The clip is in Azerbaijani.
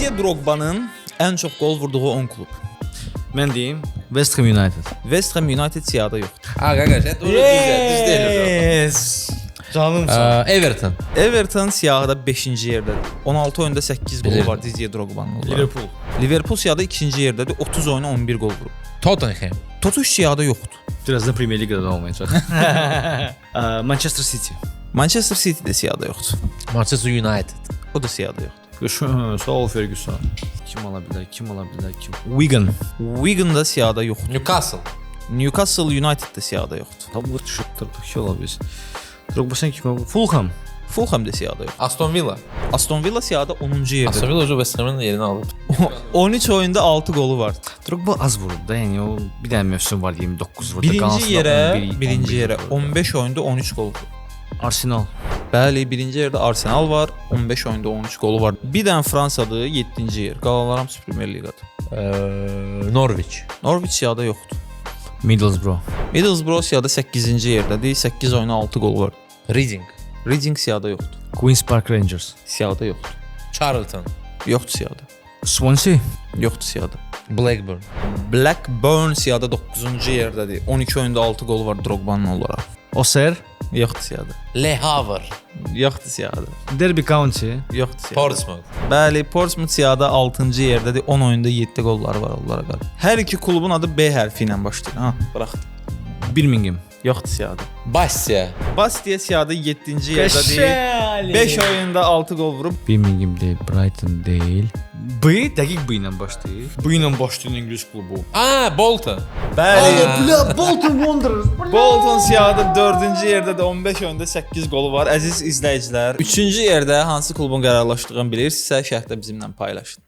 Didier Drogba'nın ən çox qol vurduğu 10 klub. Mən deyim, West Ham United. West Ham United siyahıda yoxdur. Qardaş, düz deyil. Yes. Canımsan. Everton. Everton siyahıda 5-ci yerdədir. 16 oyunda 8 qolu var Didier Drogba'nın onlara. Liverpool. Liverpool siyahıda 2-ci yerdədir. 30 oyuna 11 qol vurub. Tottenham. Tottenham siyahıda yoxdur. Birazdan Premier Ligada da olmayacaq. Manchester City. Manchester City də siyahıda yoxdur. Manchester United. O da siyahıda yoxdur. Sağ ol Ferguson. Kim ola bilər? Wigan. Wigan da siyahıda yoxdur. Newcastle. Newcastle United də siyahıda yoxdur. Tablo düşübdür, ki ola bilsin. Drogba sən kim? Fulham. Fulham da siyahıda yoxdur. Aston Villa. Aston Villa siyahıda 10-cu yerdə. Aston Villa West Ham'ın yerini alıb. 13 oyunda 6 qolu var. Drogba az vurub da, yəni o bir dənə mövsüm var 29 vurdu. Birinci yerə 15 oyunda 13 qol vurub. Arsenal. Bəli, birinci yerdə Arsenal var, 15 oyunda 13 qolu var. Bir dənə Fransadır, 7-ci yer. Qalanlar hamısı Premier Liqadır. Norwich. Norwich siyahıda yoxdur. Middlesbrough. Middlesbrough siyahıda 8-ci yerdədir, 8 oyuna 6 qol var. Reading. Reading siyahıda yoxdur. Queen's Park Rangers. Siyahıda yoxdur. Charlton. Yoxdur siyahıda. Swansea. Yoxdur siyahıda. Blackburn. Blackburn siyahıda 9-cu yerdədir. 12 oyunda 6 qol var Drogba'nın olaraq. Auxerre. Yoxdur siyahıda. Le Havre. Yoxdur siyahıda. Derby County. Yoxdur siyahıda. Portsmouth. Bəli, Portsmouth siyahıda 6-cı yerdədir. 10 oyunda 7 qolları var onlara qarşı. Hər iki klubun adı B hərfi ilə başlayır. Ha, burax. Birmingham. Yoxdur siyahıda. Bastia. Bastia siyahıda 7-ci yerdədir. 5 oyunda 6 qol vurub. Birmingham deyil, Brighton deyil. B, dəqiq B ilə başlayır. B ilə başlayan İngilis klubu. Bolton. Bəli. Bolton Wanderers. Bolton siyahıda 4-cü yerdədir. 15 oyunda 8 qolu var. Əziz izləyicilər, 3-cü yerdə hansı klubun qərarlaşdığını bilirsinizsə, şərhdə bizimlə paylaşın.